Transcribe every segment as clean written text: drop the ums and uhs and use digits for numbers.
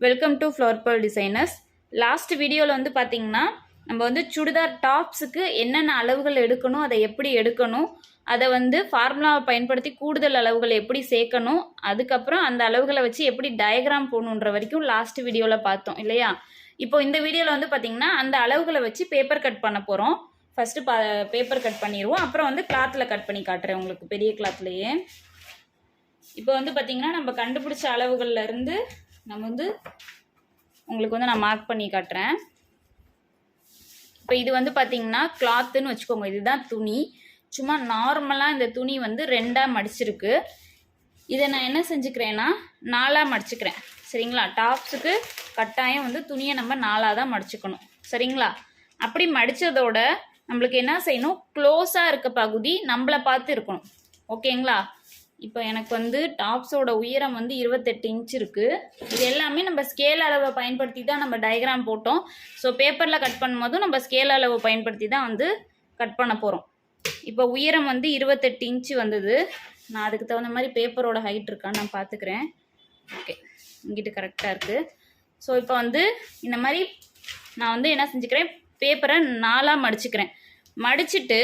Welcome to flower pearl designers. Last வீடியோவில் வந்து பார்த்தீங்கன்னா நம்ம வந்து சுடிதார் டாப்ஸுக்கு என்னென்ன அளவுகள் எடுக்கணும், அதை எப்படி எடுக்கணும், அதை வந்து ஃபார்முலாவை பயன்படுத்தி கூடுதல் அளவுகளை எப்படி சேர்க்கணும், அதுக்கப்புறம் அந்த அளவுகளை வச்சு எப்படி டயக்ராம் போடணுன்ற வரைக்கும் லாஸ்ட் வீடியோவில் பார்த்தோம் இல்லையா. இப்போ இந்த வீடியோவில் வந்து பார்த்தீங்கன்னா அந்த அளவுகளை வச்சு பேப்பர் கட் பண்ண போகிறோம். ஃபஸ்ட்டு பேப்பர் கட் பண்ணிடுவோம், அப்புறம் வந்து கிளாத்தில் கட் பண்ணி காட்டுறேன் உங்களுக்கு, பெரிய கிளாத்லேயே. இப்போ வந்து பார்த்தீங்கன்னா நம்ம கண்டுபிடிச்ச அளவுகள்ல இருந்து நம்ம வந்து உங்களுக்கு வந்து நான் மார்க் பண்ணி காட்டுறேன். இப்போ இது வந்து பார்த்தீங்கன்னா கிளாத்துன்னு வச்சுக்கோங்க, இதுதான் துணி. சும்மா நார்மலாக இந்த துணி வந்து 2ஆக மடிச்சிருக்கு. இதை நான் என்ன செஞ்சுக்கிறேன்னா 4ஆக மடிச்சுக்கிறேன். சரிங்களா, டாப்ஸுக்கு கட்டாயம் வந்து துணியை நம்ம 4ஆக தான் மடிச்சுக்கணும். சரிங்களா, அப்படி மடித்ததோட நம்மளுக்கு என்ன செய்யணும், க்ளோஸாக இருக்க பகுதி நம்மளை பார்த்து இருக்கணும். ஓகேங்களா. இப்போ எனக்கு வந்து டாப்ஸோட உயரம் வந்து 28 இன்ச் இருக்குது. இது எல்லாமே நம்ம ஸ்கேல் அளவை பயன்படுத்தி தான் நம்ம டயக்ராம் போட்டோம். ஸோ பேப்பரில் கட் பண்ணும்போதும் நம்ம ஸ்கேல் அளவை பயன்படுத்தி தான் வந்து கட் பண்ண போகிறோம். இப்போ உயரம் வந்து 28 இன்ச்சு வந்தது. நான் அதுக்கு தகுந்த மாதிரி பேப்பரோட ஹைட் இருக்கான்னு நான் பார்த்துக்கிறேன். ஓகே, இங்கிட்ட கரெக்டாக இருக்குது. ஸோ இப்போ வந்து இந்த மாதிரி நான் வந்து என்ன செஞ்சுக்கிறேன், பேப்பரை 4ஆக மடிச்சுக்கிறேன். மடிச்சுட்டு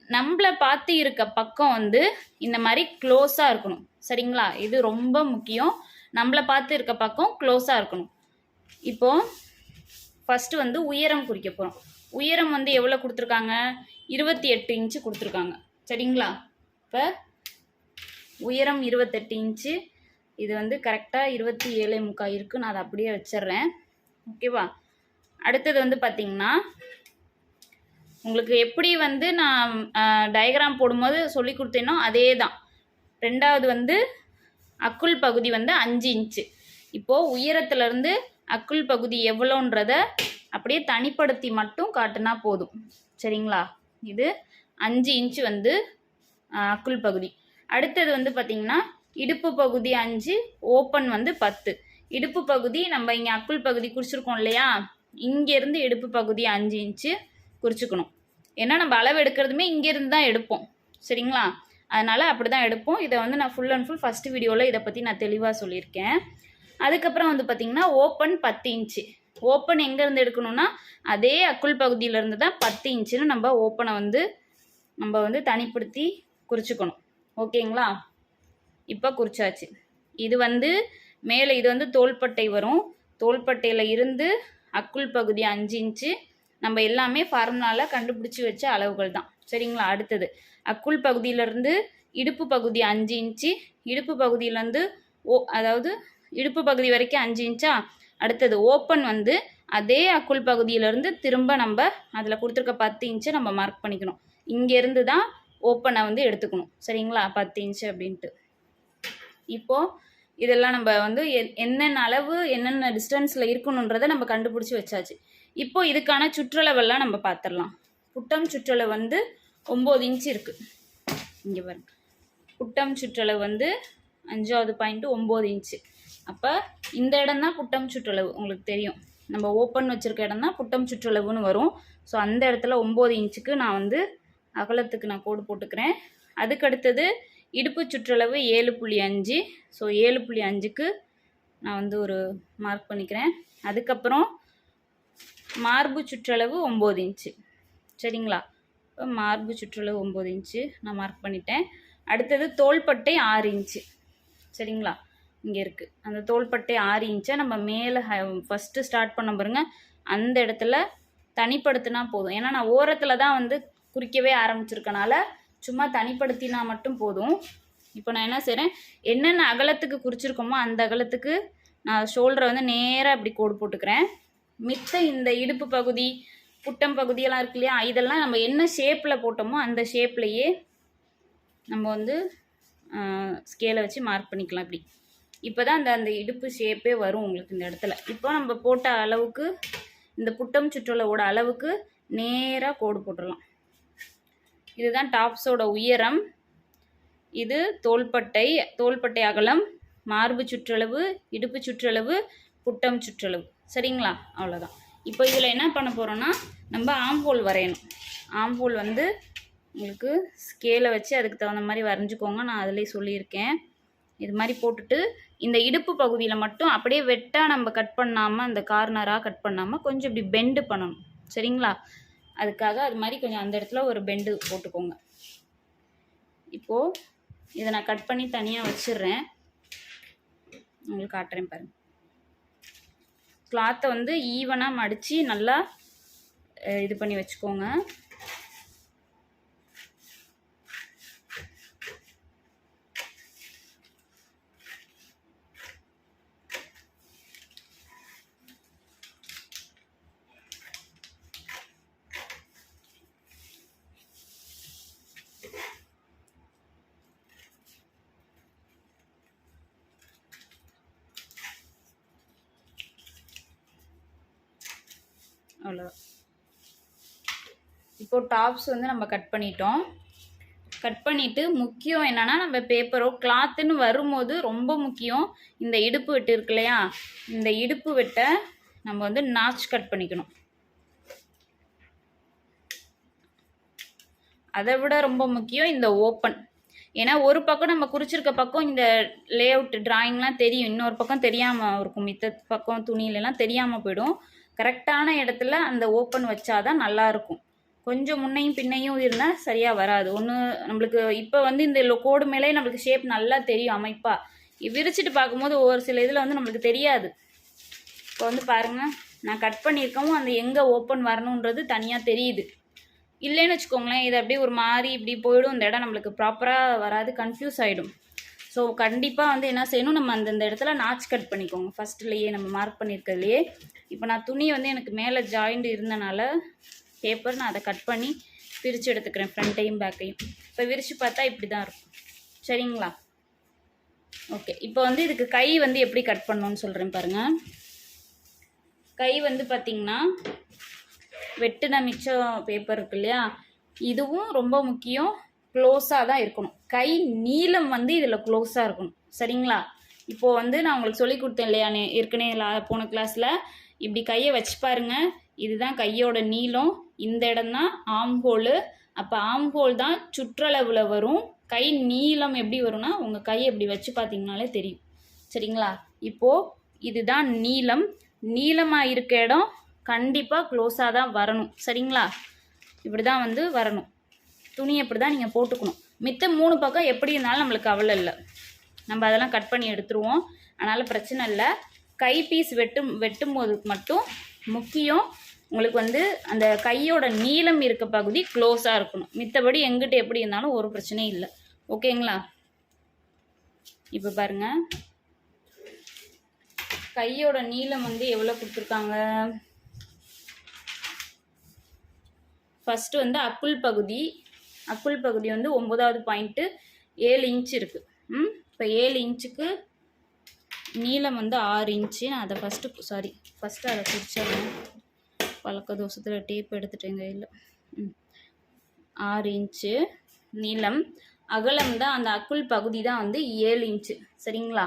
நம்மளை பார்த்து இருக்க பக்கம் வந்து இந்த மாதிரி க்ளோஸாக இருக்கணும். சரிங்களா, இது ரொம்ப முக்கியம். நம்மளை பார்த்து இருக்க பக்கம் க்ளோஸாக இருக்கணும். இப்போது ஃபஸ்ட்டு வந்து உயரம் குறிக்க போகிறோம். உயரம் வந்து எவ்வளோ கொடுத்துருக்காங்க, 28 இன்ச்சு கொடுத்துருக்காங்க. சரிங்களா, இப்போ உயரம் 28 இன்ச்சு. இது வந்து கரெக்டாக 27.75 இருக்குது. நான் அதை அப்படியே வச்சிட்றேன். ஓகேவா. அடுத்தது வந்து பார்த்திங்கன்னா உங்களுக்கு எப்படி வந்து நான் டயக்ராம் போடும்போது சொல்லி கொடுத்தேனோ அதே தான். ரெண்டாவது வந்து அக்குள் பகுதி வந்து 5 இன்ச்சு. இப்போது உயரத்துலேருந்து அக்குள் பகுதி எவ்வளோன்றத அப்படியே தனிப்படுத்தி மட்டும் காட்டுனா போதும். சரிங்களா, இது 5 இன்ச்சு வந்து அக்குள் பகுதி. அடுத்தது வந்து பார்த்திங்கன்னா இடுப்பு பகுதி 5, ஓப்பன் வந்து 10. இடுப்பு பகுதி நம்ம இங்கே அக்குள் பகுதி குறிச்சிருக்கோம் இல்லையா, இங்கேருந்து இடுப்பு பகுதி 5 இன்ச்சு குறிச்சிக்கணும். ஏன்னா நம்ம அளவு எடுக்கிறதுமே இங்கேருந்து தான் எடுப்போம். சரிங்களா, அதனால் அப்படி தான் எடுப்போம். இதை வந்து நான் ஃபுல் அண்ட் ஃபுல் ஃபஸ்ட்டு வீடியோவில் இதை பற்றி நான் தெளிவாக சொல்லியிருக்கேன். அதுக்கப்புறம் வந்து பார்த்திங்கன்னா ஓப்பன் 10 இன்ச்சு. ஓப்பன் எங்கேருந்து எடுக்கணும்னா அதே அக்குள் பகுதியிலேருந்து தான் 10 இன்ச்சுன்னு நம்ம ஓப்பனை வந்து நம்ம வந்து தனிப்படுத்தி குறிச்சிக்கணும். ஓகேங்களா, இப்போ குறிச்சாச்சு. இது வந்து மேலே இது வந்து தோள்பட்டை வரும். தோள்பட்டையில் இருந்து அக்குள் பகுதி 5 இன்ச்சு. நம்ம எல்லாமே ஃபார்முலாவில் கண்டுபிடிச்சி வச்ச அளவுகள் தான். சரிங்களா, அடுத்தது அக்குள் பகுதியிலேருந்து இடுப்பு பகுதி 5 இன்ச்சு. இடுப்பு பகுதியிலேருந்து அதாவது இடுப்பு பகுதி வரைக்கும் 5 இன்ச்சா. அடுத்தது ஓப்பன் வந்து அதே அக்குள் பகுதியிலேருந்து திரும்ப நம்ம அதில் கொடுத்துருக்க 10 இன்ச்சை நம்ம மார்க் பண்ணிக்கணும். இங்கேருந்து தான் ஓப்பனை வந்து எடுத்துக்கணும். சரிங்களா, 10 இன்ச்சு அப்படின்ட்டு. இப்போது இதெல்லாம் நம்ம வந்து என்னென்ன அளவு என்னென்ன டிஸ்டன்ஸில் இருக்கணுன்றதை நம்ம கண்டுபிடிச்சி வச்சாச்சு. இப்போ இதுக்கான சுற்றளவெல்லாம் நம்ம பார்த்துடலாம். புட்டம் சுற்றளவு வந்து 9 இன்ச்சு இருக்குது. இங்கே பாருங்க, புட்டம் சுற்றளவு வந்து 5வது பாயிண்ட்டு 9 இன்ச்சு. அப்போ இந்த இடம் தான் புட்டம் சுற்றளவு. உங்களுக்கு தெரியும், நம்ம ஓப்பன் வச்சுருக்க இடம் தான் புட்டம் சுற்றளவுன்னு வரும். ஸோ அந்த இடத்துல 9 இன்ச்சுக்கு நான் வந்து அகலத்துக்கு நான் கோடு போட்டுக்கிறேன். அதுக்கடுத்தது இடுப்பு சுற்றளவு 7.5. ஸோ 7.5க்கு நான் வந்து ஒரு மார்க் பண்ணிக்கிறேன். அதுக்கப்புறம் மார்பு சுற்றளவு 9 இன்ச்சு. சரிங்களா, இப்போ மார்பு சுற்றளவு 9 இன்ச்சு நான் மார்க் பண்ணிட்டேன். அடுத்தது தோள்பட்டை 6 இன்ச்சு. சரிங்களா, இங்கே இருக்குது அந்த தோள்பட்டை 6 இன்ச்சை நம்ம மேலே ஃபஸ்ட்டு ஸ்டார்ட் பண்ண பாருங்க, அந்த இடத்துல தனிப்படுத்தினா போதும். ஏன்னா நான் ஓரத்தில் தான் வந்து குறிக்கவே ஆரம்பிச்சிருக்கனால சும்மா தனிப்படுத்தினா மட்டும் போதும். இப்போ நான் என்ன செய்கிறேன், என்னென்ன அகலத்துக்கு குறிச்சிருக்கோமோ அந்த அகலத்துக்கு நான் ஷோல்டரை வந்து நேராக இப்படி கோடு போட்டுக்கிறேன். மித்த இந்த இடுப்பு பகுதி புட்டம் பகுதியெல்லாம் இருக்கு இல்லையா, இதெல்லாம் நம்ம என்ன ஷேப்பில் போட்டோமோ அந்த ஷேப்லேயே நம்ம வந்து ஸ்கேலை வச்சு மார்க் பண்ணிக்கலாம். இப்படி இப்போ தான் அந்த இடுப்பு ஷேப்பே வரும் உங்களுக்கு இந்த இடத்துல. இப்போ நம்ம போட்ட அளவுக்கு இந்த புட்டம் சுற்றளவோட அளவுக்கு நேராக கோடு போட்டுடலாம். இதுதான் டாப்ஸோட உயரம். இது தோள்பட்டை அகலம், மார்பு சுற்றளவு, இடுப்பு சுற்றளவு, புட்டம் சுற்றளவு. சரிங்களா, அவ்வளோதான். இப்போ இதில் என்ன பண்ண போகிறோன்னா நம்ம ஆம்போல் வரையணும். ஆம்போல் வந்து உங்களுக்கு ஸ்கேலை வச்சு அதுக்கு தகுந்த மாதிரி வரைஞ்சிக்கோங்க. நான் அதிலே சொல்லியிருக்கேன். இது மாதிரி போட்டுட்டு இந்த இடுப்பு பகுதியில் மட்டும் அப்படியே வெட்டாக நம்ம கட் பண்ணாமல், அந்த கார்னராக கட் பண்ணாமல் கொஞ்சம் இப்படி பெண்டு பண்ணணும். சரிங்களா? அதுக்காக அது மாதிரி கொஞ்சம் அந்த இடத்துல ஒரு பெண்டு போட்டுக்கோங்க. இப்போது இதை நான் கட் பண்ணி தனியாக வச்சிடுறேன். உங்களுக்கு காட்டுறேன் பாருங்கள். கிளாத்தை வந்து ஈவனாக மடித்து நல்லா இது பண்ணி வச்சுக்கோங்க. அவ்வளோ. இப்போ டாப்ஸ் வந்து நம்ம கட் பண்ணிட்டோம். கட் பண்ணிவிட்டு முக்கியம் என்னென்னா, நம்ம பேப்பரோ கிளாத்துன்னு வரும்போது ரொம்ப முக்கியம் இந்த இடுப்பு வெட்டு இருக்கு இல்லையா, இந்த இடுப்பு வெட்டை நம்ம வந்து நாச் கட் பண்ணிக்கணும். அதை விட ரொம்ப முக்கியம் இந்த ஓப்பன். ஏன்னா ஒரு பக்கம் நம்ம குறிச்சிருக்க பக்கம் இந்த லே அவுட் டிராயிங்லாம் தெரியும், இன்னொரு பக்கம் தெரியாமல் இருக்கும். மித்த பக்கம் துணியிலலாம் தெரியாமல் போயிடும். கரெக்டான இடத்துல அந்த ஓப்பன் வச்சாதான் நல்லாயிருக்கும். கொஞ்சம் முன்னையும் பின்னையும் இருந்தால் சரியாக வராது. ஒன்று நம்மளுக்கு இப்போ வந்து இந்த கோடு மேலே நம்மளுக்கு ஷேப் நல்லா தெரியும் அமைப்பாக. விரிச்சிட்டு பார்க்கும்போது ஒரு சில இதில் வந்து நம்மளுக்கு தெரியாது. இப்போ வந்து பாருங்கள், நான் கட் பண்ணியிருக்கவும் அந்த எங்கே ஓப்பன் வரணுன்றது தனியாக தெரியுது. இல்லைன்னு வச்சுக்கோங்களேன், இது அப்படியே ஒரு மாதிரி இப்படி போயிடும். இந்த இடம் நம்மளுக்கு ப்ராப்பராக வராது, கன்ஃபியூஸ் ஆகிடும். ஸோ கண்டிப்பாக வந்து என்ன செய்யணும், நம்ம அந்தந்த இடத்துல நாச் கட் பண்ணிக்கோங்க. ஃபஸ்ட்லேயே நம்ம மார்க் பண்ணியிருக்கிறதுலையே. இப்போ நான் துணி வந்து எனக்கு மேலே ஜாயிண்ட் இருந்தனால பேப்பர் நான் அதை கட் பண்ணி பிரித்து எடுத்துக்கிறேன், ஃப்ரண்ட்டையும் பேக்கையும். இப்போ விரித்து பார்த்தா இப்படி தான் இருக்கும். சரிங்களா? ஓகே. இப்போ வந்து இதுக்கு கை வந்து எப்படி கட் பண்ணணும்னு சொல்கிறேன் பாருங்கள். கை வந்து பார்த்திங்கன்னா, வெட்டுன மிச்சம் பேப்பர் இருக்கு இல்லையா, இதுவும் ரொம்ப முக்கியம். க்ளோஸாக தான் இருக்கணும். கை நீளம் வந்து இதில் க்ளோஸாக இருக்கணும். சரிங்களா? இப்போது வந்து நான் உங்களுக்கு சொல்லி கொடுத்தேன் இல்லையா, ஏற்கனவே போன கிளாஸில், இப்படி கையை வச்சு பாருங்கள். இதுதான் கையோட நீளம். இந்த இடம் தான் ஆம்ஹோலு. அப்போ ஆம்ஹோல் தான் சுற்றளவில் வரும். கை நீளம் எப்படி வரும்னா, உங்கள் கையை இப்படி வச்சு பார்த்தீங்கனாலே தெரியும். சரிங்களா? இப்போது இதுதான் நீளம். நீளமாக இருக்க இடம் கண்டிப்பாக க்ளோஸாக தான் வரணும். சரிங்களா? இப்படி தான் வந்து வரணும். துணி எப்படி தான் நீங்கள் போட்டுக்கணும். மித்த 3 பக்கம் எப்படி இருந்தாலும் நம்மளுக்கு கவலை இல்லை, நம்ம அதெல்லாம் கட் பண்ணி எடுத்துருவோம். அதனால் பிரச்சனை இல்லை. கை பீஸ் வெட்டும் போது மட்டும் முக்கியம் உங்களுக்கு வந்து அந்த கையோட நீளம் இருக்க பகுதி க்ளோஸாக இருக்கணும். மித்தபடி எங்கிட்ட எப்படி இருந்தாலும் ஒரு பிரச்சனையும் இல்லை. ஓகேங்களா? இப்போ பாருங்கள், கையோட நீளம் வந்து எவ்வளோ கொடுத்துருக்காங்க. ஃபஸ்ட்டு வந்து அக்குள் பகுதி வந்து 9வது பாயிண்ட்டு 7 இன்ச் இருக்குது. இப்போ 7 இன்ச்சுக்கு நீளம் வந்து 6 இன்ச்சு. நான் அதை ஃபஸ்ட்டு அதை குறிச்சிடுறேன். பழக்க தோசத்தில் டேப் எடுத்துட்டேங்க. இல்லை, 6 இன்ச்சு நீளம். அகலம் தான் அந்த அக்குள் பகுதி தான் வந்து 7 இன்ச்சு. சரிங்களா?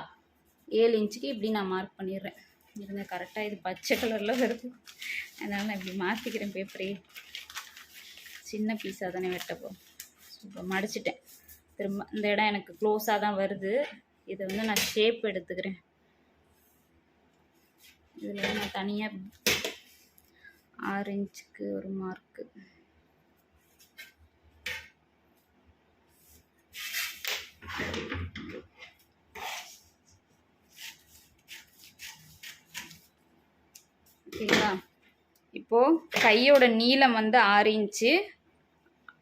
7 இன்ச்சுக்கு இப்படி நான் மார்க் பண்ணிடுறேன். இருங்க, கரெக்டாக இது பச்சை கலரில் வருது, அதனால் நான் இப்படி மாற்றிக்கிறேன். பேப்பரே சின்ன பீஸாக தானே வெட்டப்போ. இப்போ மடிச்சிட்டேன். திரும்ப இந்த இடம் எனக்கு க்ளோஸாக தான் வருது. இதை வந்து நான் ஷேப் எடுத்துக்கிறேன். இதில் நான் தனியாக 6 இன்ச்சுக்கு ஒரு மார்க்கு. ஓகேங்களா? இப்போது கையோட நீளம் வந்து 6 இன்ச்சு.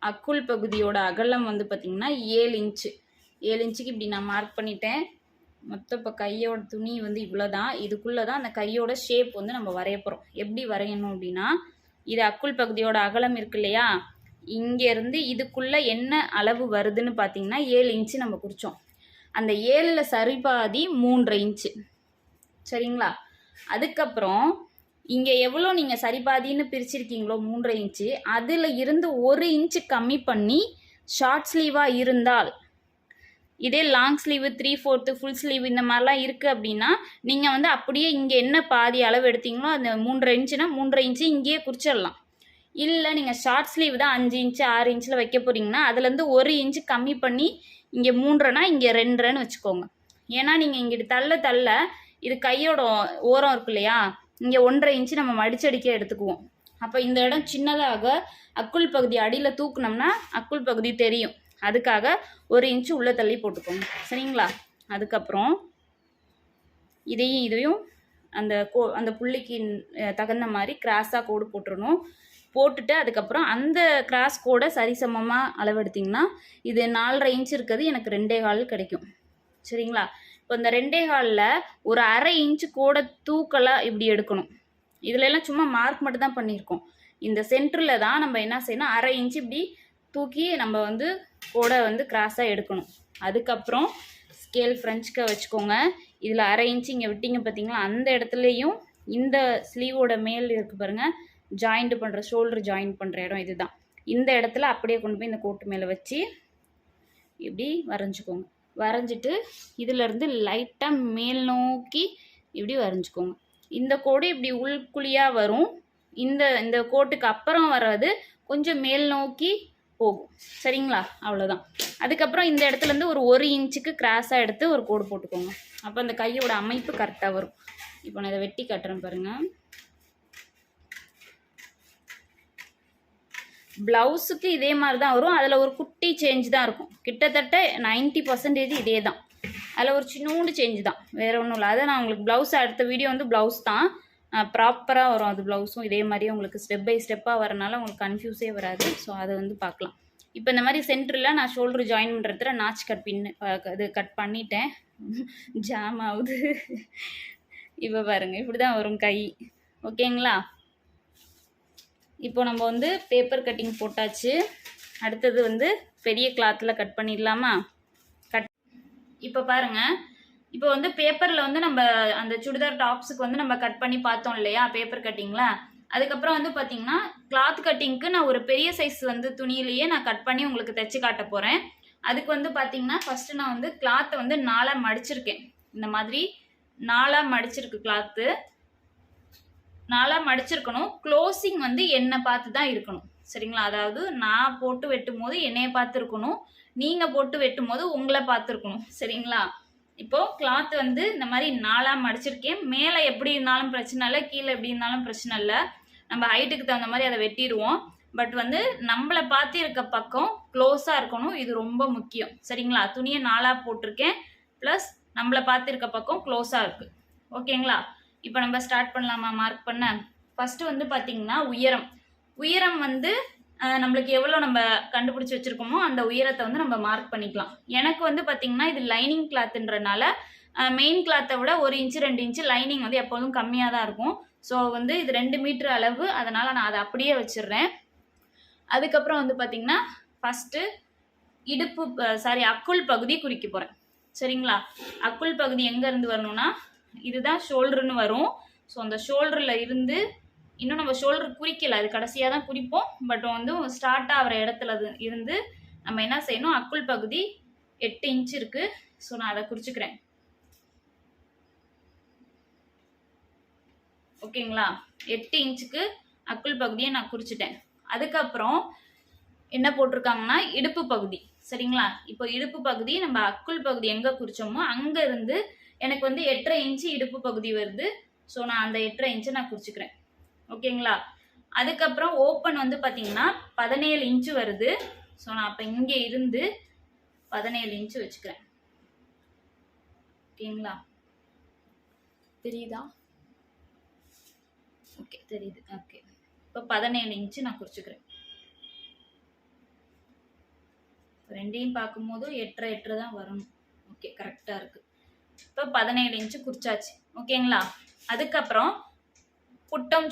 அக்குள் பகுதியோட அகலம் வந்து பார்த்திங்கன்னா 7 இன்ச்சு. 7 இன்ச்சுக்கு இப்படி நான் மார்க் பண்ணிட்டேன். மொத்தம் இப்போ கையோட துணி வந்து இவ்வளோ தான். இதுக்குள்ளே தான் அந்த கையோட ஷேப் வந்து நம்ம வரைய போகிறோம். எப்படி வரையணும் அப்படின்னா, இது அக்குள் பகுதியோட அகலம் இருக்கு இல்லையா, இங்கேருந்து இதுக்குள்ளே என்ன அளவு வருதுன்னு பார்த்தீங்கன்னா 7 இன்ச்சு நம்ம குறித்தோம். அந்த 7ல் சரிபாதி 3.5 இன்ச்சு. சரிங்களா? அதுக்கப்புறம் இங்கே எவ்வளோ நீங்கள் சரிபாதின்னு பிரிச்சிருக்கீங்களோ 3.5 இன்ச்சு, அதில் இருந்து 1 இன்ச்சு கம்மி பண்ணி ஷார்ட் ஸ்லீவாக இருந்தால், இதே லாங் ஸ்லீவு 3/4 ஃபுல் ஸ்லீவ் இந்த மாதிரிலாம் இருக்குது அப்படின்னா, நீங்கள் வந்து அப்படியே இங்கே என்ன பாதி அளவு எடுத்தீங்களோ அந்த 3.5 இன்ச்சுனா 3.5 இன்ச்சு இங்கேயே குறிச்சிடலாம். இல்லை நீங்கள் ஷார்ட் ஸ்லீவ் தான் 5 இன்ச்சு 6 இன்ச்சில் வைக்க போகிறீங்கன்னா, அதுலேருந்து 1 இன்ச்சு கம்மி பண்ணி இங்கே 3.5னா இங்கே 2.5ன்னு வச்சுக்கோங்க. ஏன்னா நீங்கள் இங்கிட்டு தள்ள இது கையோட ஓரம் இருக்கு இல்லையா, இங்கே 1.5 இன்ச்சு நம்ம மடிச்சடிக்க எடுத்துக்குவோம். அப்போ இந்த இடம் சின்னதாக அக்குள் பகுதி அடியில் தூக்குனோம்னா அக்குள் பகுதி தெரியும். அதுக்காக 1 இன்ச்சு உள்ளே தள்ளி போட்டுக்கோங்க. சரிங்களா? அதுக்கப்புறம் இதையும் அந்த புள்ளிக்கு தகுந்த மாதிரி கிராஸாக கோடு போட்டுடணும். போட்டுட்டு அதுக்கப்புறம் அந்த கிராஸ் கோடை சரிசமமாக அளவெடுத்திங்கன்னா இது 4.5 இன்ச் இருக்கிறது எனக்கு 2.25 கிடைக்கும். சரிங்களா? இப்போ இந்த 2.25 ஒரு 1/2 இன்ச்சு கோடை தூக்கலாக இப்படி எடுக்கணும். இதுலெல்லாம் சும்மா மார்க் மட்டும் தான் பண்ணியிருக்கோம். இந்த சென்டரில் தான் நம்ம என்ன செய்யணும், 1/2 இன்ச்சு இப்படி தூக்கி நம்ம வந்து கோடை வந்து கிராஸாக எடுக்கணும். அதுக்கப்புறம் ஸ்கேல் ஃப்ரெஞ்சுக்க வச்சுக்கோங்க. இதில் 1/2 இன்ச்சு இங்கே விட்டிங்க பார்த்தீங்களா, அந்த இடத்துலையும் இந்த ஸ்லீவோட மேல் இருக்குது பாருங்கள், ஜாயிண்ட் பண்ணுற ஷோல்டர் ஜாயிண்ட் பண்ணுற இடம் இதுதான். இந்த இடத்துல அப்படியே கொண்டு போய் இந்த கோட்டு மேலே வச்சு இப்படி வரைஞ்சிக்கோங்க. வரைஞ்சிட்டு இதிலேருந்து லைட்டாக மேல் நோக்கி இப்படி வரைஞ்சிக்கோங்க. இந்த கோடு இப்படி உள்குழியாக வரும். இந்த கோட்டுக்கு அப்புறம் வர்றது கொஞ்சம் மேல் நோக்கி போகும். சரிங்களா? அவ்வளோதான். அதுக்கப்புறம் இந்த இடத்துலேருந்து ஒரு 1 இன்ச்சுக்கு கிராஸாக எடுத்து ஒரு கோடு போட்டுக்கோங்க. அப்போ அந்த கையோட அமைப்பு கரெக்டாக வரும். இப்போ நான் இதை வெட்டி காட்டுறேன் பாருங்கள். ப்ளவுஸுக்கு இதே மாதிரி தான் வரும். அதில் ஒரு குட்டி சேஞ்ச் தான் இருக்கும். கிட்டத்தட்ட 90% இதே தான். அதில் ஒரு சின்னோண்டு சேஞ்ச் தான், வேறு ஒன்றும் இல்லை. அதை நான் உங்களுக்கு ப்ளவுஸ் அடுத்த வீடியோ வந்து ப்ளவுஸ் தான் ப்ராப்பராக வரும். அது ப்ளவுஸும் இதே மாதிரியே உங்களுக்கு ஸ்டெப் பை ஸ்டெப்பாக வரனால உங்களுக்கு கன்ஃபியூஸே வராது. ஸோ அதை வந்து பார்க்கலாம். இப்போ இந்த மாதிரி சென்டரில் நான் ஷோல்டர் ஜாயின் பண்ணுறதுல நாச் இது கட் பண்ணிட்டேன். ஜாம் ஆகுது. இப்போ பாருங்கள், இப்படி தான் வரும் கை. ஓகேங்களா? இப்போ நம்ம வந்து பேப்பர் கட்டிங் போட்டாச்சு. அடுத்தது வந்து பெரிய கிளாத்தில் கட் பண்ணிடலாமா? இப்போ பாருங்கள், இப்போ வந்து பேப்பரில் வந்து நம்ம அந்த சுடிதார் டாப்ஸுக்கு வந்து நம்ம கட் பண்ணி பார்த்தோம் இல்லையா பேப்பர் கட்டிங்கில். அதுக்கப்புறம் வந்து பார்த்தீங்கன்னா கிளாத் கட்டிங்க்கு நான் ஒரு பெரிய சைஸ் வந்து துணியிலேயே நான் கட் பண்ணி உங்களுக்கு தைச்சி காட்ட போகிறேன். அதுக்கு வந்து பார்த்தீங்கன்னா ஃபஸ்ட்டு நான் வந்து கிளாத்தை வந்து 4ஆக மடிச்சிருக்கேன். இந்த மாதிரி 4ஆக மடிச்சிருக்கு கிளாத்து. 4ஆக மடிச்சிருக்கணும். க்ளோசிங் வந்து என்னை பார்த்து தான் இருக்கணும். சரிங்களா? அதாவது நான் போட்டு வெட்டும் போது என்னையை பார்த்து இருக்கணும், நீங்கள் போட்டு வெட்டும் போது உங்களை பார்த்துருக்கணும். சரிங்களா? இப்போது கிளாத் வந்து இந்த மாதிரி 4ஆக மடிச்சிருக்கேன். மேலே எப்படி இருந்தாலும் பிரச்சனை இல்லை, கீழே எப்படி இருந்தாலும் பிரச்சனை இல்லை. நம்ம ஹைட்டுக்கு தகுந்த மாதிரி அதை வெட்டிடுவோம். பட் வந்து நம்மளை பார்த்து இருக்க பக்கம் க்ளோஸாக இருக்கணும். இது ரொம்ப முக்கியம். சரிங்களா? துணியை 4ஆக போட்டிருக்கேன், ப்ளஸ் நம்மளை பார்த்து இருக்க பக்கம் க்ளோஸாக இருக்குது. ஓகேங்களா? இப்போ நம்ம ஸ்டார்ட் பண்ணலாமா மார்க் பண்ண? ஃபஸ்ட்டு வந்து பார்த்திங்கன்னா உயரம் வந்து நம்மளுக்கு எவ்வளோ நம்ம கண்டுபிடிச்சி வச்சுருக்கோமோ அந்த உயரத்தை வந்து நம்ம மார்க் பண்ணிக்கலாம். எனக்கு வந்து பார்த்திங்கன்னா இது லைனிங் கிளாத்துன்றனால மெயின் கிளாத்தை விட 1 இன்ச்சு 2 இன்ச்சு லைனிங் வந்து எப்போதும் கம்மியாக தான் இருக்கும். ஸோ வந்து இது 2 மீட்டர் அளவு, அதனால் நான் அதை அப்படியே வச்சிடுறேன். அதுக்கப்புறம் வந்து பார்த்திங்கன்னா ஃபஸ்ட்டு அக்குள் பகுதி குறிக்க போகிறேன். சரிங்களா? அக்குள் பகுதி எங்கேருந்து வரணும்னா இதுதான் ஷோல்டர்னு வரும். ஸோ அந்த ஷோல்டரில் இருந்து இன்னும் நம்ம ஷோல்டர் குறிக்கல, அது கடைசியாக தான் குறிப்போம். பட் வந்து ஸ்டார்ட் ஆகிற இடத்துல இருந்து நம்ம என்ன செய்யணும், அக்குள் பகுதி 8 இன்ச் இருக்குது. ஸோ நான் அதை குறிச்சுக்கிறேன். ஓகேங்களா? 8 இன்ச்சுக்கு அக்குள் பகுதியை நான் குறிச்சிட்டேன். அதுக்கப்புறம் என்ன போட்டிருக்காங்கன்னா இடுப்பு பகுதி. சரிங்களா? இப்போ இடுப்பு பகுதி நம்ம அக்குள் பகுதி எங்கே குறிச்சோமோ அங்கே இருந்து எனக்கு வந்து 8.5 இன்ச்சு இடுப்பு பகுதி வருது. ஸோ நான் அந்த 8.5 இன்ச்சை நான் குறிச்சிக்கிறேன். ஓகேங்களா? அதுக்கப்புறம் ஓப்பன் வந்து பார்த்தீங்கன்னா 17 இன்ச்சு வருது. ஸோ நான் அப்போ இங்கே இருந்து 17 இன்ச்சு வச்சுக்கிறேன். ஓகேங்களா? தெரியுதா? ஓகே, தெரியுது. ஓகே, இப்போ 17 இன்ச்சு நான் குறிச்சுக்கிறேன். ரெண்டையும் பார்க்கும்போது 8.5 தான் வரணும். ஓகே, கரெக்டாக இருக்குது. இப்போ 17 இன்ச்சு குறிச்சாச்சு. ஓகேங்களா? அதுக்கப்புறம் புட்டம்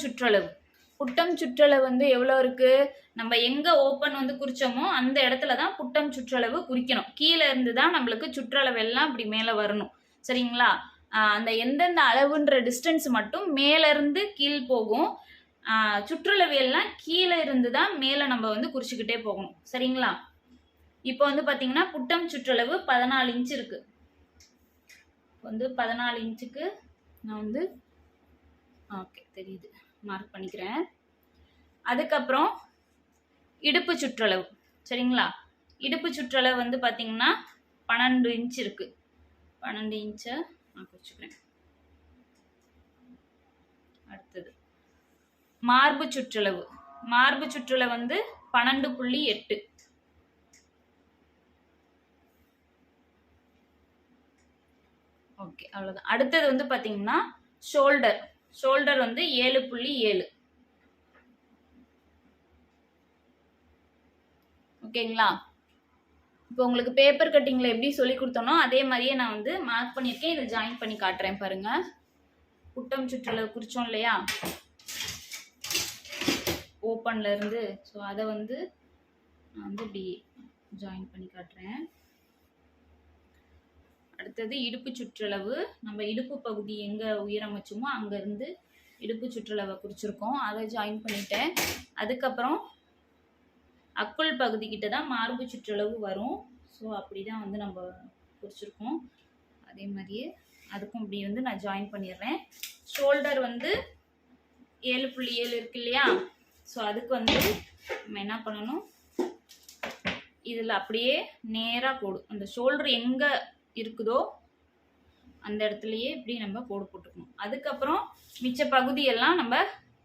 சுற்றளவு வந்து எவ்வளோ இருக்குது, நம்ம எங்கே ஓப்பன் வந்து குறிச்சோமோ அந்த இடத்துல தான் புட்டம் சுற்றளவு குறிக்கணும். கீழே இருந்து தான் நம்மளுக்கு சுற்றளவு எல்லாம் இப்படி மேலே வரணும். சரிங்களா? அந்த எந்தெந்த அளவுன்ற டிஸ்டன்ஸ் மட்டும் மேலேருந்து கீழ் போகும். சுற்றளவு எல்லாம் கீழே இருந்து தான் மேலே நம்ம வந்து குறிச்சிக்கிட்டே போகணும். சரிங்களா? இப்போ வந்து பார்த்தீங்கன்னா புட்டம் சுற்றளவு 14 இன்ச்சு இருக்குது. வந்து 14 இன்ச்சுக்கு நான் வந்து ஓகே தெரியுது, மார்க் பண்ணிக்கிறேன். அதுக்கப்புறம் இடுப்பு சுற்றளவு. சரிங்களா? இடுப்பு சுற்றளவு வந்து பார்த்தீங்கன்னா 12 இன்ச் இருக்குது. 12 இன்ச்சை நான் குறிச்சுக்கிறேன். அடுத்தது மார்பு சுற்றளவு. மார்பு சுற்றளவு வந்து 12.8. ஓகே, அவ்வளோதான். அடுத்தது வந்து பார்த்தீங்கன்னா ஷோல்டர். ஷோல்டர் வந்து 7.7. ஓகேங்களா? இப்போ உங்களுக்கு பேப்பர் கட்டிங்கில் எப்படி சொல்லி கொடுத்தனோ அதே மாதிரியே நான் வந்து மார்க் பண்ணியிருக்கேன். இதை ஜாயின் பண்ணி காட்டுறேன் பாருங்க. குட்டம் சுற்றளவு குறிச்சோம் இல்லையா ஓப்பன்ல இருந்து, ஸோ அதை வந்து நான் வந்து இப்படி ஜாயின் பண்ணி காட்டுறேன். அடுத்தது இடுப்பு சுற்றளவு. நம்ம இடுப்பு பகுதி எங்கே உயரம் வச்சோமோ அங்கேருந்து இடுப்பு சுற்றளவை குறிச்சிருக்கோம், அதை ஜாயின் பண்ணிட்டேன். அதுக்கப்புறம் அக்குள் பகுதி கிட்ட தான் மார்பு சுற்றளவு வரும். ஸோ அப்படி தான் வந்து நம்ம குறிச்சிருக்கோம். அதே மாதிரியே அதுக்கும் இப்படி வந்து நான் ஜாயின் பண்ணிடுறேன். ஷோல்டர் வந்து 7.7 இருக்கு இல்லையா? ஸோ அதுக்கு வந்து நம்ம என்ன பண்ணணும், இதில் அப்படியே நேராக கோடு, அந்த ஷோல்டர் எங்கே இருக்குதோ அந்த இடத்துலையே இப்படி நம்ம கோடு போட்டுக்கணும். அதுக்கப்புறம் மிச்ச பகுதியெல்லாம் நம்ம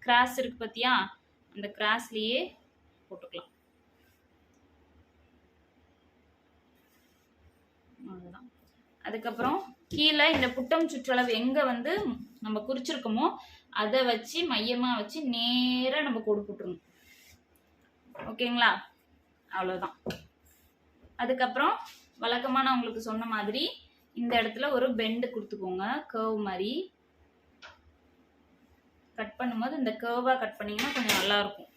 கிராஸ் இருக்கு பார்த்தியா, அந்த கிராஸ்லேயே போட்டுக்கலாம். அவ்வளோதான். அதுக்கப்புறம் கீழே இந்த புட்டம் சுற்றளவு எங்கே வந்து நம்ம குறிச்சிருக்கோமோ அதை வச்சு மையமாக வச்சு நேராக நம்ம கோடு போட்டுருணும். ஓகேங்களா? அவ்வளோதான். அதுக்கப்புறம் வழக்கமாக நான் உங்களுக்கு சொன்ன மாதிரி இந்த இடத்துல ஒரு பெண்டு கொடுத்துக்கோங்க, கர்வ் மாதிரி. கட் பண்ணும்போது இந்த கர்வாக கட் பண்ணிங்கன்னா கொஞ்சம் நல்லாயிருக்கும்.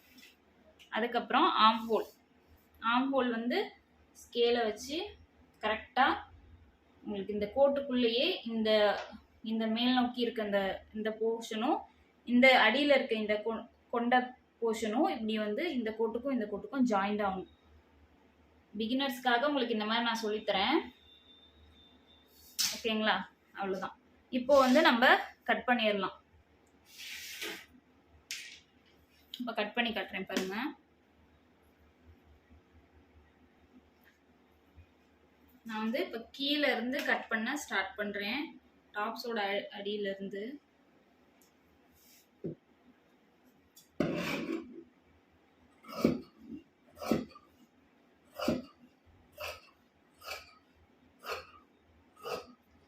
அதுக்கப்புறம் ஆம் ஹோல். ஆம் ஹோல் வந்து ஸ்கேலை வச்சு கரெக்டாக உங்களுக்கு இந்த கோட்டுக்குள்ளேயே இந்த மேல் நோக்கி இருக்க இந்த போர்ஷனும் இந்த அடியில் இருக்க இந்த கொண்ட போர்ஷனும் இப்படி வந்து இந்த கோட்டுக்கும் ஜாயிண்ட் ஆகும். பிகினர்ஸ்க்காக உங்களுக்கு இந்த மாதிரி நான் சொல்லித்தரேன். ஓகேங்களா? அவ்வளோதான். இப்போ வந்து நம்ம கட் பண்ணிடலாம். இப்போ கட் பண்ணி காட்டுறேன் பாருங்க. நான் வந்து இப்போ கீழே இருந்து கட் பண்ண ஸ்டார்ட் பண்ணுறேன், டாப்ஸோட அடியிலிருந்து.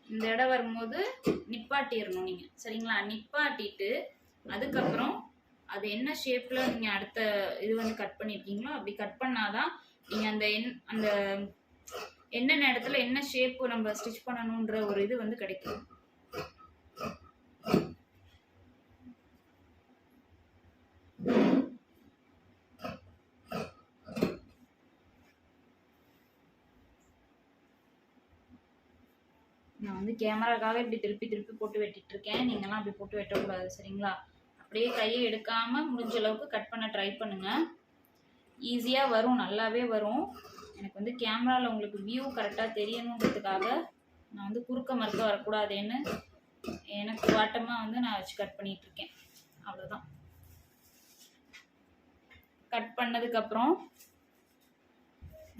இந்த இடம் வரும்போது நிப்பாட்டிடணும் நீங்கள், சரிங்களா? நிப்பாட்டிட்டு அதுக்கப்புறம் அது என்ன ஷேப்பில் நீங்கள் அடுத்த இது வந்து கட் பண்ணியிருக்கீங்களோ அப்படி கட் பண்ணாதான் நீங்கள் அந்த என்னென்ன இடத்துல என்ன ஷேப்பு நம்ம ஸ்டிச் பண்ணணுன்ற ஒரு இது வந்து கிடைக்கும். நான் வந்து கேமராக்காக இப்படி திருப்பி போட்டு வெட்டிட்டு இருக்கேன். நீங்களாம் அப்படி போட்டு வெட்டக்கூடாது, சரிங்களா? அப்படியே கையை எடுக்காம முடிஞ்ச அளவுக்கு கட் பண்ண ட்ரை பண்ணுங்க. ஈஸியாக வரும், நல்லாவே வரும். எனக்கு வந்து கேமராவில் உங்களுக்கு வியூ கரெக்டாக தெரியணுன்றதுக்காக நான் வந்து குறுக்க மறுக்க வரக்கூடாதுன்னு எனக்கு வாட்டமாக வந்து நான் வச்சு கட் பண்ணிட்டு இருக்கேன். அவ்வளோதான். கட் பண்ணதுக்கப்புறம்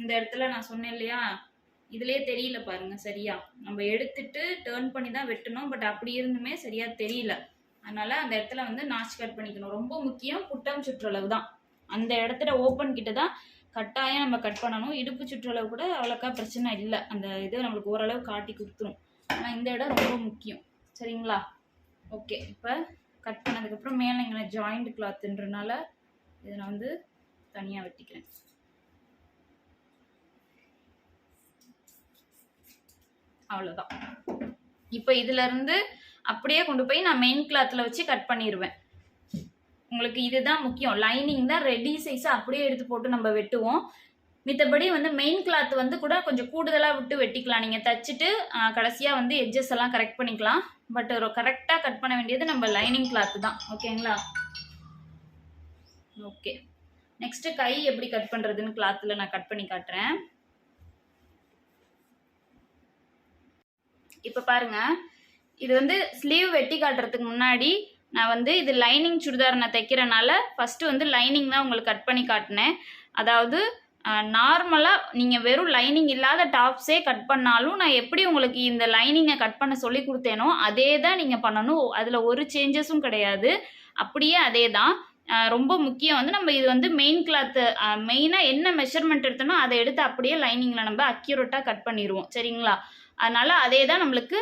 இந்த இடத்துல நான் சொன்னேன் இல்லையா, இதுலேயே தெரியல பாருங்க சரியா. நம்ம எடுத்துட்டு டேர்ன் பண்ணி தான் வெட்டணும், பட் அப்படி இருந்துமே சரியா தெரியல. அதனால அந்த இடத்துல வந்து நாச்சு கட் பண்ணிக்கணும். ரொம்ப முக்கியம் புட்டம் சுற்றளவு தான். அந்த இடத்துல ஓப்பன் கிட்ட தான் கட்டாயம் நம்ம கட் பண்ணணும். இடுப்பு சுற்றளவு கூட அவ்வளோக்கா பிரச்சனை இல்லை, அந்த இது நம்மளுக்கு ஓரளவு காட்டி கொடுத்துரும். ஆனால் இந்த இடம் ரொம்ப முக்கியம், சரிங்களா? ஓகே, இப்போ கட் பண்ணதுக்கப்புறம் மேலே இங்கே ஜாயிண்ட் கிளாத்துன்றனால இதை நான் வந்து தனியாக வெட்டிக்கிறேன். அவ்வளோதான். இப்போ இதுலேருந்து அப்படியே கொண்டு போய் நான் மெயின் கிளாத்தில் வச்சு கட் பண்ணிடுவேன். உங்களுக்கு இதுதான் முக்கியம். லைனிங் தான் ரெடி சைஸை அப்படியே எடுத்து போட்டு நம்ம வெட்டுவோம். மித்தபடி வந்து மெயின் கிளாத் வந்து கூட கொஞ்சம் கூடுதலாக விட்டு வெட்டிக்கலாம். நீங்கள் தைச்சிட்டு கடைசியாக வந்து எட்ஜஸ் எல்லாம் கரெக்ட் பண்ணிக்கலாம். பட் ஒரு கரெக்டாக கட் பண்ண வேண்டியது நம்ம லைனிங் கிளாத்து தான். ஓகேங்களா? ஓகே, நெக்ஸ்ட்டு கை எப்படி கட் பண்ணுறதுன்னு கிளாத்தில் நான் கட் பண்ணி காட்டுறேன். இப்போ பாருங்க, இது வந்து ஸ்லீவ் வெட்டி காட்டுறதுக்கு முன்னாடி நான் வந்து இது லைனிங் சுடிதார் நான் தைக்கிறனால ஃபஸ்ட்டு வந்து லைனிங் தான் உங்களுக்கு கட் பண்ணி காட்டினேன். அதாவது நார்மலாக நீங்கள் வெறும் லைனிங் இல்லாத டாப்ஸே கட் பண்ணாலும் நான் எப்படி உங்களுக்கு இந்த லைனிங்கை கட் பண்ண சொல்லி கொடுத்தேனோ அதே தான் நீங்கள் பண்ணணும். அதில் ஒரு சேஞ்சஸும் கிடையாது, அப்படியே அதே தான். ரொம்ப முக்கியம் வந்து நம்ம இது வந்து மெயின் கிளாத்து மெயினாக என்ன மெஷர்மெண்ட் எடுத்தனோ அதை எடுத்து அப்படியே லைனிங்கில் நம்ம அக்யூரேட்டாக கட் பண்ணிடுவோம். சரிங்களா? அதனால் அதே தான் நம்மளுக்கு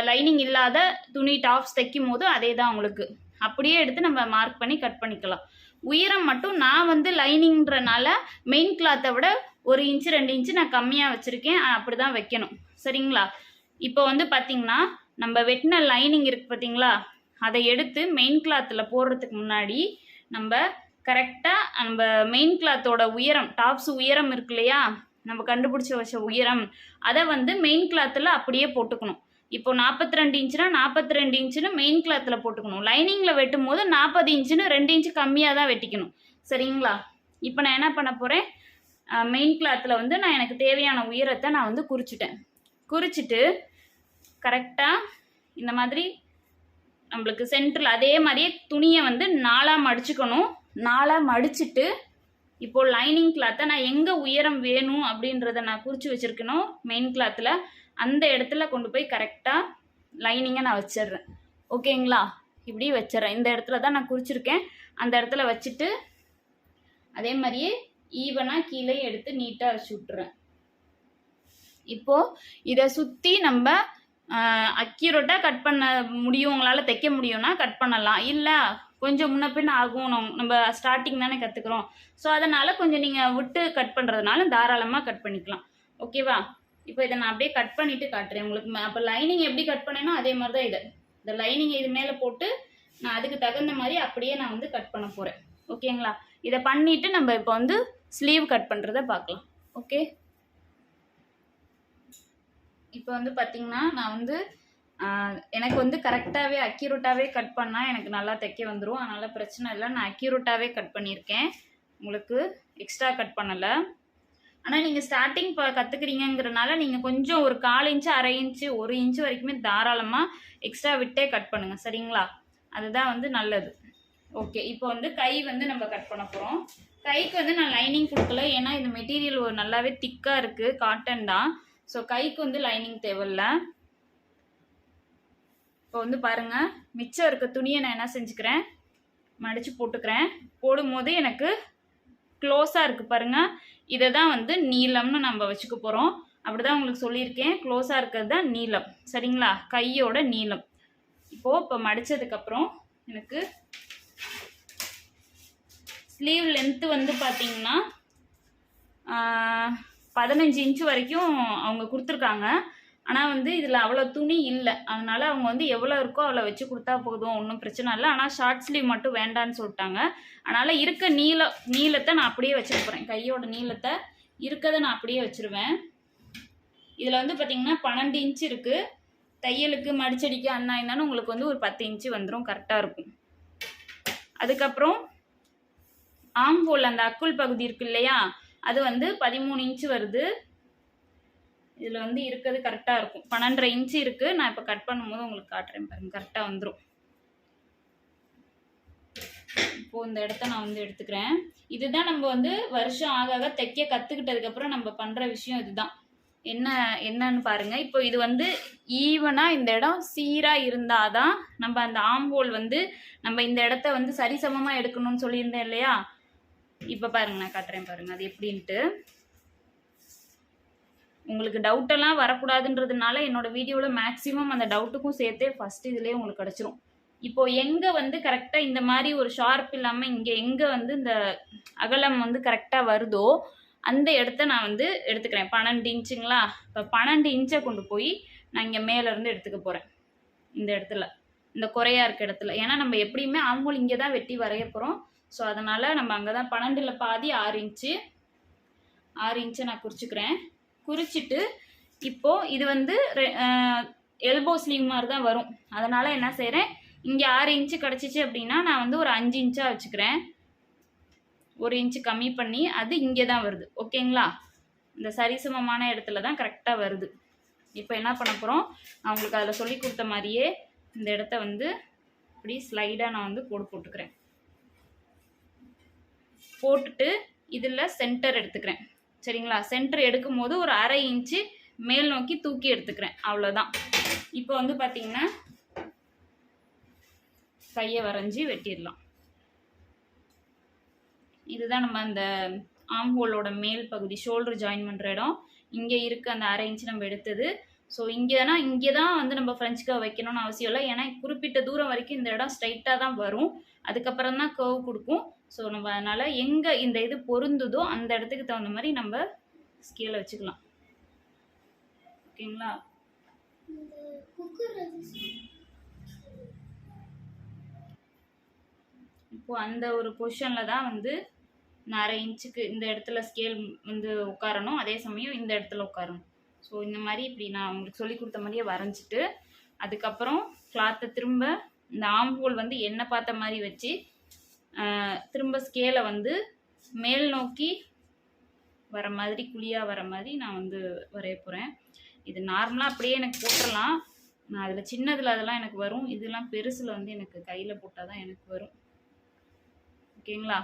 லைனிங் இல்லாத துணி டாப்ஸ் தைக்கும் போது அதே தான் உங்களுக்கு அப்படியே எடுத்து நம்ம மார்க் பண்ணி கட் பண்ணிக்கலாம். உயரம் மட்டும் நான் வந்து லைனிங்கிறனால மெயின் கிளாத்தை விட 1 இன்ச்சு 2 இன்ச்சு நான் கம்மியாக வச்சுருக்கேன். அப்படி தான் வைக்கணும். சரிங்களா? இப்போ வந்து பார்த்திங்கன்னா நம்ம வெட்டின லைனிங் இருக்குது பார்த்தீங்களா, அதை எடுத்து மெயின் கிளாத்தில் போடுறதுக்கு முன்னாடி நம்ம கரெக்டாக நம்ம மெயின் கிளாத்தோட உயரம் டாப்ஸ் உயரம் இருக்கு இல்லையா, நம்ம கண்டுபிடிச்ச வச்ச உயரம் அதை வந்து மெயின் கிளாத்தில் அப்படியே போட்டுக்கணும். இப்போ 42 இன்ச்சுனா 42 இன்ச்சுன்னு மெயின் கிளாத்தில் போட்டுக்கணும். லைனிங்கில் வெட்டும் போது 40 இன்ச்சுன்னு 2 இன்ச்சு கம்மியாக தான் வெட்டிக்கணும். சரிங்களா? இப்போ நான் என்ன பண்ண போகிறேன், மெயின் கிளாத்தில் வந்து நான் எனக்கு தேவையான உயரத்தை நான் வந்து குறிச்சிட்டு கரெக்டாக இந்த மாதிரி நம்மளுக்கு சென்டரில் அதே மாதிரியே துணியை வந்து 4ஆக மடிச்சுக்கணும். 4ஆக மடிச்சுட்டு இப்போது லைனிங் கிளாத்தை நான் எங்கே உயரம் வேணும் அப்படின்றத நான் குறித்து வச்சுருக்கணும். மெயின் கிளாத்தில் அந்த இடத்துல கொண்டு போய் கரெக்டாக லைனிங்கை நான் வச்சிடுறேன். ஓகேங்களா? இப்படி வச்சிட்றேன். இந்த இடத்துல தான் நான் குறிச்சிருக்கேன். அந்த இடத்துல வச்சுட்டு அதே மாதிரியே ஈவனாக கீழே எடுத்து நீட்டாக வச்சு விட்டுறேன். இப்போது இதை சுற்றி நம்ம அக்யூரேட்டாக கட் பண்ண முடியும், உங்களால் தைக்க முடியும்னா கட் பண்ணலாம். இல்லை கொஞ்சம் முன்ன பின்ன ஆகும், நம்ம ஸ்டார்டிங் தானே கற்றுக்குறோம், ஸோ அதனால் கொஞ்சம் நீங்கள் விட்டு கட் பண்ணுறதுனால தாராளமாக கட் பண்ணிக்கலாம். ஓகேவா? இப்போ இதை நான் அப்படியே கட் பண்ணிவிட்டு காட்டுறேன் உங்களுக்கு. அப்போ லைனிங் எப்படி கட் பண்ணேனோ அதே மாதிரி தான் இந்த லைனிங் இது மேலே போட்டு நான் அதுக்கு தகுந்த மாதிரி அப்படியே நான் வந்து கட் பண்ண போகிறேன். ஓகேங்களா? இதை பண்ணிவிட்டு நம்ம இப்போ வந்து ஸ்லீவ் கட் பண்ணுறதை பார்க்கலாம். ஓகே, இப்போ வந்து பார்த்திங்கன்னா நான் வந்து எனக்கு வந்து கரெக்டாகவே அக்யூரேட்டாகவே கட் பண்ணால் எனக்கு நல்லா தைக்க வந்துடும். அதனால் பிரச்சனை இல்லை, நான் அக்யூரேட்டாகவே கட் பண்ணியிருக்கேன், உங்களுக்கு எக்ஸ்ட்ரா கட் பண்ணலை. ஆனால் நீங்கள் ஸ்டார்டிங் இப்போ கற்றுக்குறீங்கிறனால நீங்கள் கொஞ்சம் ஒரு 1/4 இன்ச்சு 1/2 இன்ச்சு 1 இன்ச்சு வரைக்குமே தாராளமாக எக்ஸ்ட்ரா விட்டே கட் பண்ணுங்கள். சரிங்களா? அதுதான் வந்து நல்லது. ஓகே, இப்போ வந்து கை வந்து நம்ம கட் பண்ண போகிறோம். கைக்கு வந்து நான் லைனிங் கொடுக்கல, ஏன்னா இந்த மெட்டீரியல் ஒரு நல்லாவே திக்காக இருக்குது, காட்டன் தான். ஸோ கைக்கு வந்து லைனிங் தேவையில்லை. இப்போ வந்து பாருங்கள், மிச்சம் இருக்க துணியை நான் என்ன செஞ்சுக்கிறேன், மடித்து போட்டுக்கிறேன். போடும்போது எனக்கு க்ளோஸாக இருக்குது பாருங்கள், இதை தான் வந்து நீளம்னு நம்ம வச்சுக்க போகிறோம். அப்படி தான் உங்களுக்கு சொல்லியிருக்கேன், க்ளோஸாக இருக்கிறது தான் நீளம். சரிங்களா? கையோட நீளம். இப்போ மடித்ததுக்கப்புறம் எனக்கு ஸ்லீவ் லென்த்து வந்து பார்த்திங்கன்னா 15 இன்ச்சு வரைக்கும் அவங்க கொடுத்துருக்காங்க. ஆனால் வந்து இதில் அவ்வளோ துணி இல்லை, அதனால் அவங்க வந்து எவ்வளோ இருக்கோ அவ்வளோ வச்சு கொடுத்தா போதும், ஒன்றும் பிரச்சனை இல்லை. ஆனால் ஷார்ட் ஸ்லீவ் மட்டும் வேண்டான்னு சொல்லிட்டாங்க. அதனால் இருக்க நீளத்தை நான் அப்படியே வச்சுக்க போகிறேன். கையோட நீளத்தை இருக்கிறத நான் அப்படியே வச்சுருவேன். இதில் வந்து பார்த்திங்கன்னா 12 இன்ச்சு இருக்குது. தையலுக்கு மடிச்சடிக்க அண்ணா இருந்தாலும் உங்களுக்கு வந்து ஒரு 10 இன்ச்சு வந்துடும், கரெக்டாக இருக்கும். அதுக்கப்புறம் ஆம்போல் அந்த அக்குள் பகுதி இருக்கு இல்லையா, அது வந்து 13 இன்ச்சு வருது. இதில் வந்து இருக்கிறது கரெக்டாக இருக்கும். 12.5 இன்ச்சு இருக்குது. நான் இப்போ கட் பண்ணும்போது உங்களுக்கு காட்டுறேன் பாருங்கள், கரெக்டாக வந்துடும். இப்போது இந்த இடத்த நான் வந்து எடுத்துக்கிறேன். இதுதான் நம்ம வந்து வருஷம் ஆக ஆக தைக்க கற்றுக்கிட்டதுக்கப்புறம் நம்ம பண்ணுற விஷயம் இதுதான். என்னன்னு பாருங்கள். இப்போ இது வந்து ஈவனாக இந்த இடம் சீராக இருந்தால் தான் நம்ம அந்த ஆம்போல் வந்து நம்ம இந்த இடத்த வந்து சரிசமமாக எடுக்கணும்னு சொல்லியிருந்தேன் இல்லையா. இப்போ பாருங்கள், நான் காட்டுறேன் பாருங்கள் அது எப்படின்ட்டு. உங்களுக்கு டவுட்டெல்லாம் வரக்கூடாதுன்றதுனால என்னோடய வீடியோவில் மேக்ஸிமம் அந்த டவுட்டுக்கும் சேர்த்தே ஃபஸ்ட்டு இதுலேயே உங்களுக்கு கிடச்சிரும். இப்போது எங்கே வந்து கரெக்டாக இந்த மாதிரி ஒரு ஷார்ப் இல்லாமல் இங்கே எங்கே வந்து இந்த அகலம் வந்து கரெக்டாக வருதோ அந்த இடத்த நான் வந்து எடுத்துக்கிறேன். 12 இன்ச்சுங்களா. இப்போ 12 இன்ச்சை கொண்டு போய் நான் இங்கே மேலேருந்து எடுத்துக்க போகிறேன். இந்த இடத்துல இந்த குறையாக இருக்க இடத்துல, ஏன்னா நம்ம எப்படியுமே ஆம்போல் இங்கே தான் வெட்டி வரைய போகிறோம். ஸோ அதனால் நம்ம அங்கே தான் 12ல் பாதி 6 இன்ச்சு 6 இன்ச்சை நான் குறிச்சிக்கிறேன். குறிச்சிட்டு இப்போது இது வந்து எல்போ ஸ்லீவ் மாதிரி தான் வரும். அதனால் என்ன செய்கிறேன், இங்கே 6 இன்ச்சு கிடச்சிச்சு அப்படின்னா நான் வந்து ஒரு 5 இன்ச்சாக வச்சுக்கிறேன். 1 இன்ச்சு கம்மி பண்ணி அது இங்கே தான் வருது. ஓகேங்களா? இந்த சரிசமமான இடத்துல தான் கரெக்டாக வருது. இப்போ என்ன பண்ண போகிறோம், நான் உங்களுக்கு அதில் சொல்லி கொடுத்த மாதிரியே இந்த இடத்த வந்து இப்படி ஸ்லைடாக நான் வந்து போட்டுக்கிறேன். போட்டுட்டு இதில் சென்டர் எடுத்துக்கிறேன். சரிங்களா? சென்டர் எடுக்கும் போது ஒரு 1/2 இன்ச்சு மேல் நோக்கி தூக்கி எடுத்துக்கிறேன். அவ்வளோதான். இப்போ வந்து பார்த்தீங்கன்னா கையை வரைஞ்சி வெட்டிடலாம். இதுதான் நம்ம அந்த ஆம் ஹோலோட மேல் பகுதி, ஷோல்டர் ஜாயின் பண்ணுற இடம். இங்கே இருக்க அந்த 1/2 இன்ச்சு நம்ம எடுத்தது. ஸோ இங்கே தான் வந்து நம்ம ஃப்ரெஞ்ச் கர்வ் வைக்கணும்னு அவசியம் இல்லை. ஏன்னா குறிப்பிட்ட தூரம் வரைக்கும் இந்த இடம் ஸ்ட்ரைட்டாக தான் வரும். அதுக்கப்புறம் தான் கர்வ் கொடுக்கும். ஸோ நம்ம அதனால் எங்கே இந்த இது பொருந்துதோ அந்த இடத்துக்கு தகுந்த மாதிரி நம்ம ஸ்கேலை வச்சுக்கலாம். ஓகேங்களா? இப்போ அந்த ஒரு பொசிஷனில் தான் வந்து 1/2 இன்ச்சுக்கு இந்த இடத்துல ஸ்கேல் வந்து உட்காரணும். அதே சமயம் இந்த இடத்துல உட்காரணும். ஸோ இந்த மாதிரி இப்படி நான் உங்களுக்கு சொல்லி கொடுத்த மாதிரியே வரைஞ்சிட்டு அதுக்கப்புறம் கிளாத்தை திரும்ப இந்த ஆம் ஹோல் வந்து எண்ணெய் பார்த்த மாதிரி வச்சு திரும்ப ஸ்கேலை வந்து மேல் நோக்கி வர மாதிரி, குழியாக வர மாதிரி நான் வந்து வரைய போகிறேன். இது நார்மலாக அப்படியே எனக்கு போட்டுடலாம். நான் அதில் சின்னதில் அதெல்லாம் எனக்கு வரும். இதெல்லாம் பெருசில் வந்து எனக்கு கையில் போட்டால் தான் எனக்கு வரும். ஓகேங்களா?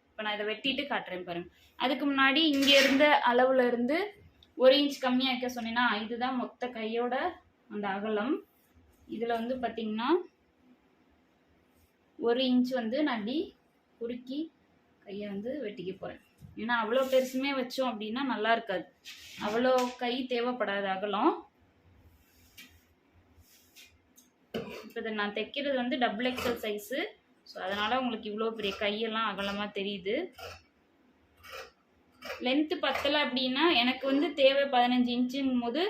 இப்போ நான் இதை வெட்டிட்டு காட்டுறேன் பாருங்கள். அதுக்கு முன்னாடி இங்கே இருந்த அளவில் இருந்து 1 இன்ச் கம்மியாக வைக்க சொன்னேன்னா இதுதான் மொத்த கையோட அந்த அகலம். இதில் வந்து பார்த்திங்கன்னா 1 இன்ச் வந்து நான் இப்படி குறுக்கி கையை வந்து வெட்டிக்க போகிறேன். ஏன்னா அவ்வளோ பெருசுமே வச்சோம் அப்படின்னா நல்லா இருக்காது. அவ்வளோ கை தேவைப்படாத அகலம். இப்போ இதை நான் தைக்கிறது வந்து டபுள் எக்ஸல் சைஸு. ஸோ அதனால் உங்களுக்கு இவ்வளோ பெரிய கையெல்லாம் அகலமாக தெரியுது. லென்த்து பத்தலை அப்படின்னா எனக்கு வந்து தேவை 15 இன்ச்சுங்கும் போது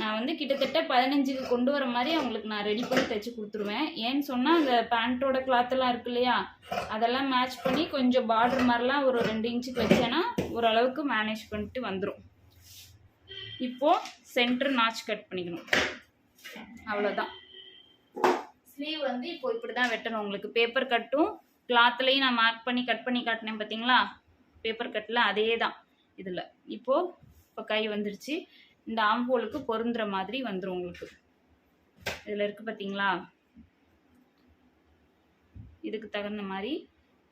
நான் வந்து கிட்டத்தட்ட 15க்கு கொண்டு வர மாதிரி அவங்களுக்கு நான் ரெடி பண்ணி தைச்சி கொடுத்துருவேன். ஏன்னு சொன்னால் அந்த பேண்ட்டோட கிளாத்தெல்லாம் இருக்கு இல்லையா, அதெல்லாம் மேட்ச் பண்ணி கொஞ்சம் பார்டர் மாதிரிலாம் ஒரு 2 இன்ச்சுக்கு வச்சேன்னா ஓரளவுக்கு மேனேஜ் பண்ணிட்டு வந்துடும். இப்போது சென்டர் நாச் கட் பண்ணிக்கணும். அவ்வளோதான். ஸ்லீவ் வந்து இப்போ இப்படி தான் வெட்டணும். உங்களுக்கு பேப்பர் கட்டும் கிளாத்லேயும் நான் மார்க் பண்ணி கட் பண்ணி காட்டினேன் பார்த்தீங்களா, பேப்பர் கட்டில் அதே தான் இதில். இப்போ கை வந்துருச்சு. இந்த ஆம்போலுக்கு பொருந்துற மாதிரி வந்துடும் உங்களுக்கு. இதில் இருக்குது பார்த்தீங்களா, இதுக்கு தகுந்த மாதிரி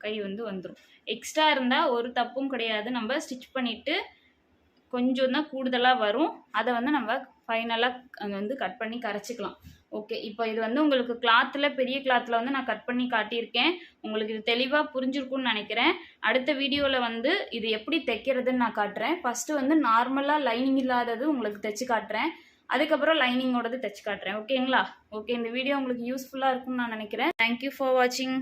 கை வந்து வந்துடும். எக்ஸ்ட்ரா இருந்தால் ஒரு தப்பும் கிடையாது. நம்ம ஸ்டிச் பண்ணிவிட்டு கொஞ்சம் தான் கூடுதலாக வரும். அதை வந்து நம்ம ஃபைனலாக அங்கே வந்து கட் பண்ணி கரைச்சிக்கலாம். ஓகே, இப்போ இது வந்து உங்களுக்கு கிளாத்தில், பெரிய கிளாத்தில் வந்து நான் கட் பண்ணி காட்டியிருக்கேன். உங்களுக்கு இது தெளிவாக புரிஞ்சிருக்கும்னு நினைக்கிறேன். அடுத்த வீடியோவில் வந்து இது எப்படி தைக்கிறதுன்னு நான் காட்டுறேன். ஃபஸ்ட்டு வந்து நார்மலாக லைனிங் இல்லாதது உங்களுக்கு தைச்சி காட்டுறேன். அதுக்கப்புறம் லைனிங்கோடது தைச்சி காட்டுறேன். ஓகேங்களா? ஓகே, இந்த வீடியோ உங்களுக்கு யூஸ்ஃபுல்லாக இருக்கும்னு நான் நினைக்கிறேன். தேங்க்யூ ஃபார் வாட்சிங்.